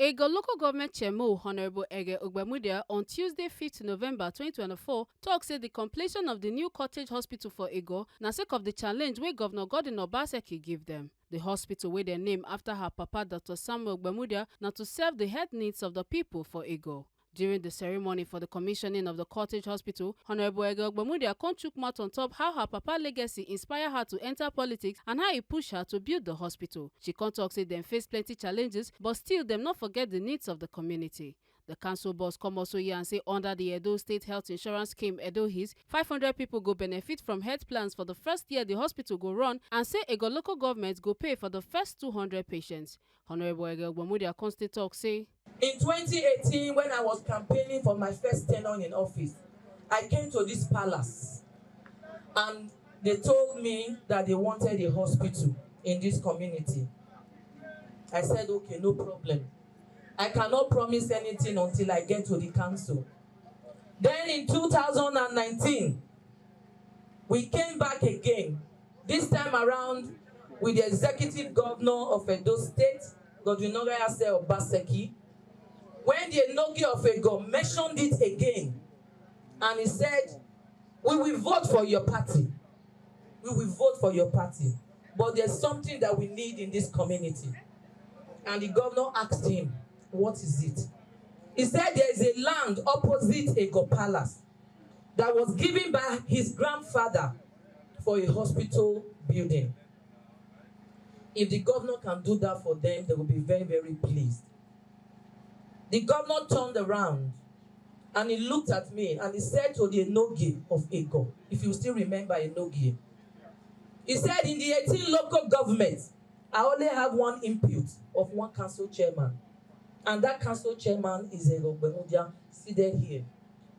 Egor local government chairman Honorable Eghe Ogbemudia on Tuesday 5th November 2024 tok say the completion of the new cottage hospital for Egor na sake of the challenge wey Governor Gov Obaseki give them. The hospital wey dem name after her papa Dr. Samuel Ogbemudia na to serve the health needs of the people for Egor. During the ceremony for the commissioning of the cottage hospital, Honorable Eghe Ogbemudia chook mouth on top how her papa legacy inspire her to enter politics and how e push her to build the hospital. She talk say dem face plenty challenges, but still dem not forget the needs of the community. The council boss come also here and say under the Edo State Health Insurance Scheme Edo His, 500 people go benefit from health plans for the first year the hospital go run, and say Egor local government go pay for the first 200 patients. Honorable Eghe Ogbemudia constantly talk say, in 2018, when I was campaigning for my first tenure in office, I came to this palace and they told me that they wanted a hospital in this community. I said, okay, no problem. I cannot promise anything until I get to the council. Then in 2019, we came back again, this time around with the executive governor of Edo State, Gov Obaseki, when the Eghe of Egor mentioned it again, and he said, we will vote for your party. We will vote for your party. But there's something that we need in this community. And the governor asked him, what is it? He said there is a land opposite Egor Palace that was given by his grandfather for a hospital building. If the governor can do that for them, they will be very, very pleased. The governor turned around and he looked at me and he said to the Eghe of Egor, if you still remember Eghe, he said in the 18 local governments, I only have one input of one council chairman. And that council chairman is Eghe Ogbemudia, seated here.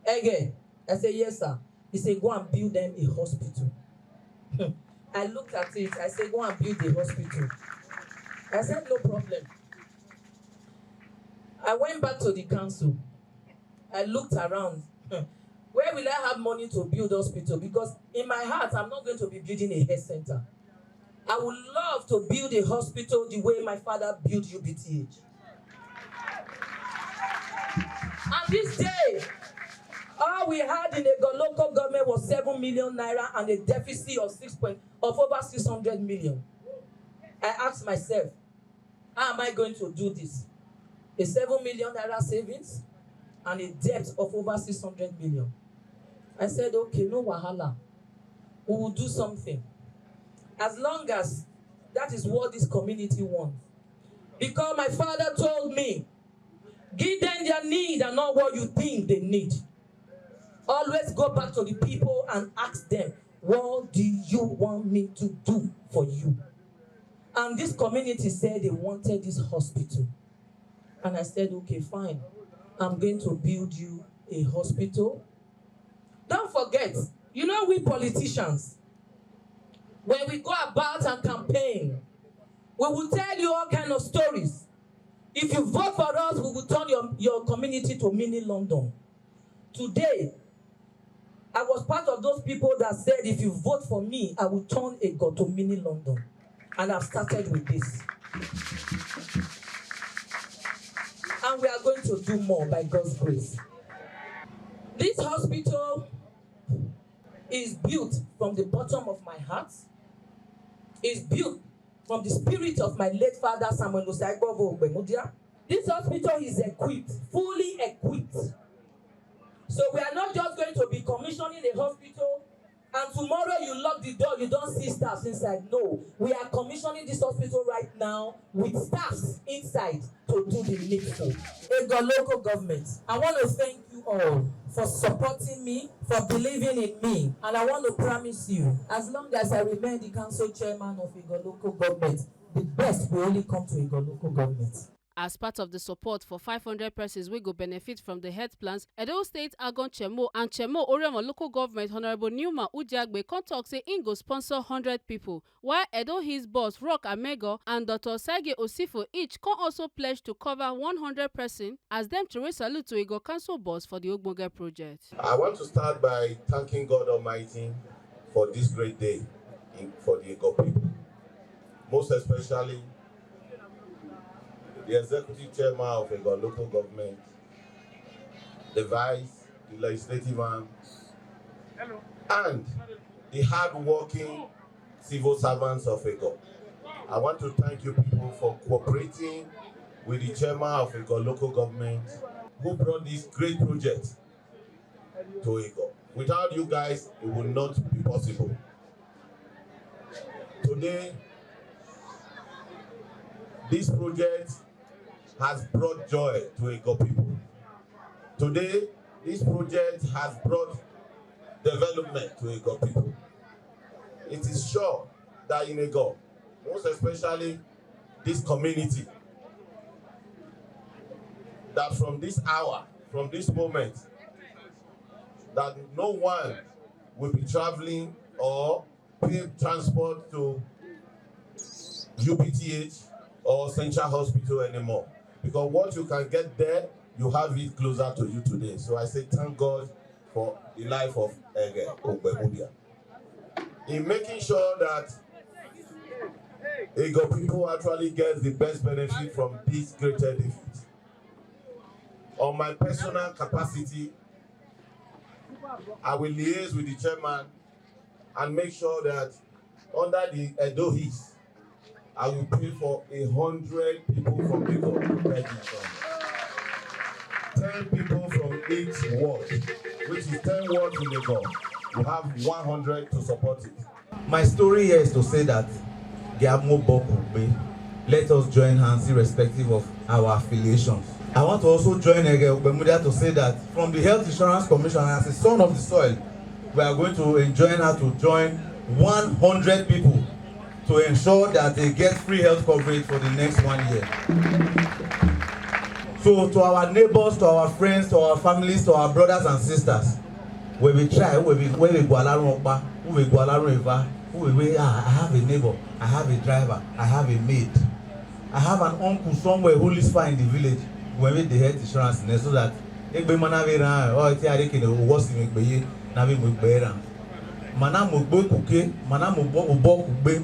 Eghe, I said, yes, sir. He said, go and build them a hospital. I looked at it. I said, go and build a hospital. I said, no problem. I went back to the council. I looked around. Where will I have money to build hospital? Because in my heart, I'm not going to be building a health center. I would love to build a hospital the way my father built UBTH. And this day, all we had in the local government was 7 million naira and a deficit of over 600 million. I asked myself, how am I going to do this? A 7 million naira savings and a debt of over 600 million. I said, okay, no wahala. We will do something. As long as that is what this community wants. Because my father told me, give them their need and not what you think they need. Always go back to the people and ask them, what do you want me to do for you? And this community said they wanted this hospital. And I said, okay, fine. I'm going to build you a hospital. Don't forget, you know we politicians, when we go about and campaign, we will tell you all kinds of stories. If you vote for us, we will turn your community to mini London. Today, I was part of those people that said, if you vote for me, I will turn Egor to mini London. And I've started with this. And we are going to do more by God's grace. This hospital is built from the bottom of my heart. It's built from the spirit of my late father, Samuel Ogbemudia. This hospital is equipped, fully equipped. So we are not just going to be commissioning a hospital and tomorrow you lock the door, you don't see staffs inside. No, we are commissioning this hospital right now with staffs inside to do the needful. Egor local government, I want to thank you all for supporting me, for believing in me. And I want to promise you, as long as I remain the council chairman of Egor local government, the best will only come to Egor local government. As part of the support for 500 persons wey go benefit from the health plans, Edo State Agon Chemo and Chemo Orioma local government Honorable Newma Udiagbe talk say im go sponsor 100 people, while Edo His boss Rock Amego and Dr. Saige Osifo each can also pledge to cover 100 persons as them to raise salute to Egor council boss for the Ogbonge project. I want to start by thanking God Almighty for this great day for the Egor people. Most especially the executive chairman of Egor local government, the vice, the legislative arm, and the hard-working civil servants of Egor. I want to thank you people for cooperating with the chairman of Egor local government who brought this great project to Egor. Without you guys, it would not be possible. Today, this project has brought joy to Egor people. Today, this project has brought development to Egor people. It is sure that in Egor, most especially this community, that from this hour, from this moment, that no one will be traveling or pay transport to UPTH or Central Hospital anymore. Because what you can get there, you have it closer to you today. So I say thank God for the life of Eghe Ogbemudia. In making sure that Egor people actually get the best benefit from this great edifice. On my personal capacity, I will liaise with the chairman and make sure that under the EDOHIS, I will pay for 100 people from Egor to pledge it. 10 people from each ward, which is 10 wards in Egor. You have 100 to support it. My story here is to say that let us join hands irrespective of our affiliations. I want to also join Eghe Ogbemudia to say that from the Health Insurance Commission, as a son of the soil, we are going to enjoin her to join 100 people to ensure that they get free health coverage for the next 1 year. So to our neighbors, to our friends, to our families, to our brothers and sisters, we will try, we go along, we go along, I have a neighbor, I have a driver, I have a maid, I have an uncle somewhere who lives far in the village. When we the health insurance, so that Egbe manavera or it's a rekin of what's in Egbe, Navi Mubera. Mana Mugbo Kuke, Mana Mubo Ube,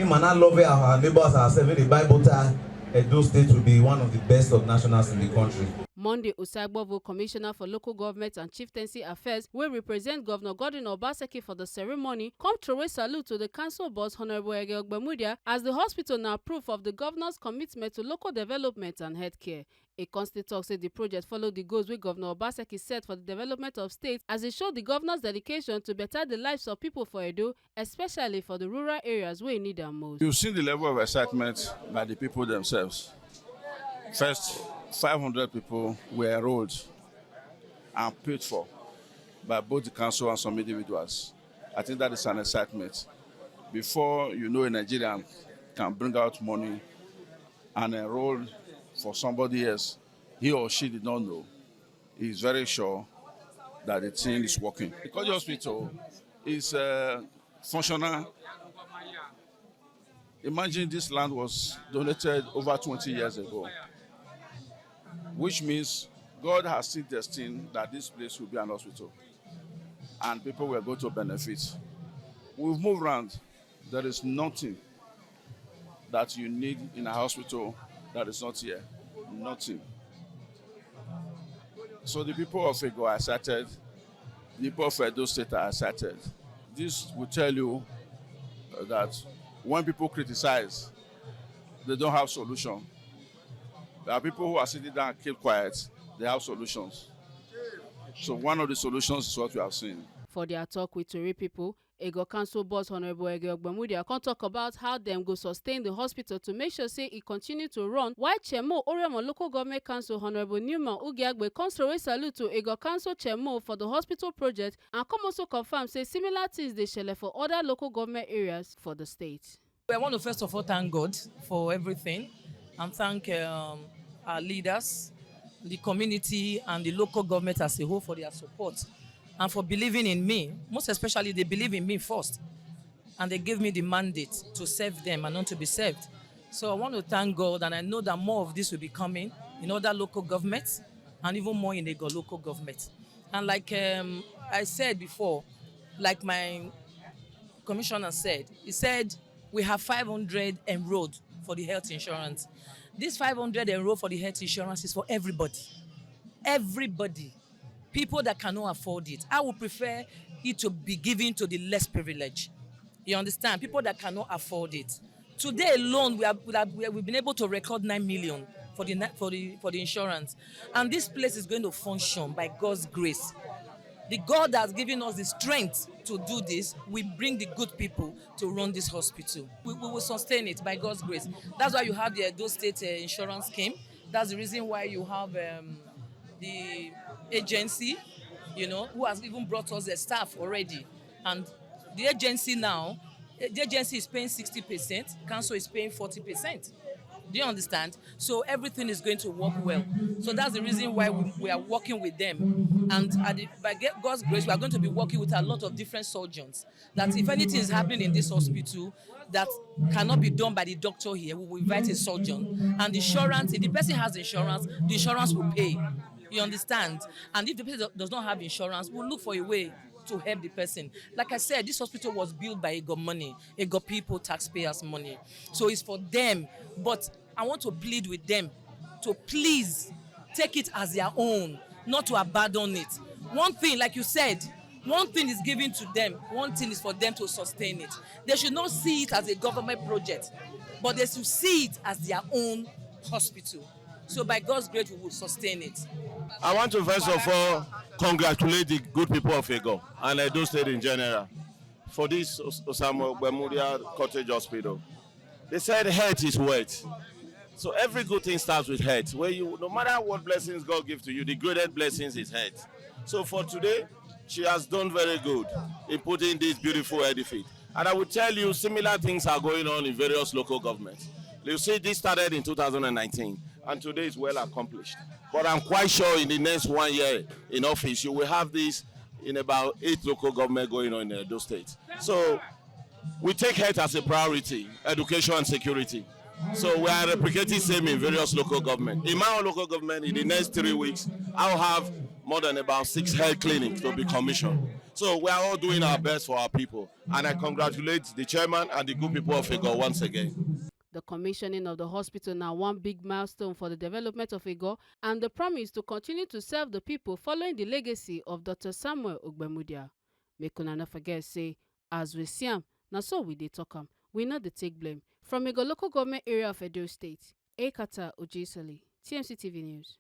Mana love our neighbors ourselves. The Bible time, Edo State will be one of the best of nationals in the country. Monday, Usagbovo, Commissioner for Local Government and Chieftaincy Affairs, will represent Governor Gov Obaseki for the ceremony, come through a salute to the council boss, Honorable Eghe Ogbemudia, as the hospital now proof of the governor's commitment to local development and healthcare. A constant talk said the project followed the goals which Governor Obaseki set for the development of states, as it showed the governor's dedication to better the lives of people for Edo, especially for the rural areas where need them most. You've seen the level of excitement by the people themselves. First, 500 people were enrolled and paid for by both the council and some individuals. I think that is an excitement. Before you know a Nigerian can bring out money and enroll for somebody else, he or she did not know, he is very sure that the thing is working. The College Hospital is functional. Imagine this land was donated over 20 years ago, which means God has still destined that this place will be an hospital and people will go to benefit. We've moved around. There is nothing that you need in a hospital that is not here. Nothing. So the people of Egor are excited. The people of Edo State are excited. This will tell you that when people criticize, they don't have solution. There are people who are sitting down and keep quiet. They have solutions. So one of the solutions is what we have seen. For their talk with Tori people, Egor Council boss Honorable Eghe Ogbemudia can talk about how them go sustain the hospital to make sure say it continue to run, while Chemo Oriamo Local Government Council Honorable Newman Ugiagbe comes to salute to Egor Council Chemo for the hospital project and come also confirm say similar things they share for other local government areas for the state. I want to first of all thank God for everything and thank our leaders, the community and the local government as a whole for their support and for believing in me. Most especially, they believe in me first and they gave me the mandate to serve them and not to be served. So I want to thank God, and I know that more of this will be coming in other local governments and even more in the local government. And like I said before, like my commissioner said, he said we have 500 enrolled for the health insurance. This 500 enroll for the health insurance is for everybody. Everybody. People that cannot afford it. I would prefer it to be given to the less privileged. You understand? People that cannot afford it. Today alone, we've been able to record 9 million for the insurance, and this place is going to function by God's grace. The God that's given us the strength to do this, we bring the good people to run this hospital. We will sustain it by God's grace. That's why you have the Edo State insurance scheme. That's the reason why you have the agency, who has even brought us the staff already. And the agency now, the agency is paying 60%, council is paying 40%. Do you understand? So everything is going to work well. So that's the reason why we are working with them. And by God's grace, we are going to be working with a lot of different surgeons. That if anything is happening in this hospital that cannot be done by the doctor here, we will invite a surgeon. And insurance, if the person has insurance, the insurance will pay. You understand? And if the person does not have insurance, we'll look for a way to help the person. Like I said, this hospital was built by Egor money, Egor people, taxpayers' money. So it's for them. But I want to plead with them to please take it as their own, not to abandon it. One thing, like you said, one thing is given to them, one thing is for them to sustain it. They should not see it as a government project, but they should see it as their own hospital. So by God's grace, we will sustain it. I want to first of all congratulate the good people of Egor and Edo State in general for this Samuel Ogbemudia Cottage Hospital. They said health is wealth. So every good thing starts with health. Where no matter what blessings God gives to you, the greatest blessings is health. So for today, she has done very good in putting this beautiful edifice. And I will tell you, similar things are going on in various local governments. You see, this started in 2019, and today is well accomplished. But I'm quite sure in the next 1 year in office, you will have this in about 8 local governments going on in Edo State. So we take health as a priority, education and security. So we are replicating same in various local governments. In my own local government, in the next 3 weeks, I'll have more than about 6 health clinics to be commissioned. So we are all doing our best for our people. And I congratulate the chairman and the good people of Egor once again. The commissioning of the hospital now one big milestone for the development of Egor and the promise to continue to serve the people following the legacy of Dr. Samuel Ogbemudia. Make una no forget say, as we see am, na so we dey talk am. We not dey take blame. From Egor local government area of Edo State, Ekata Ojesoli, TMC TV News.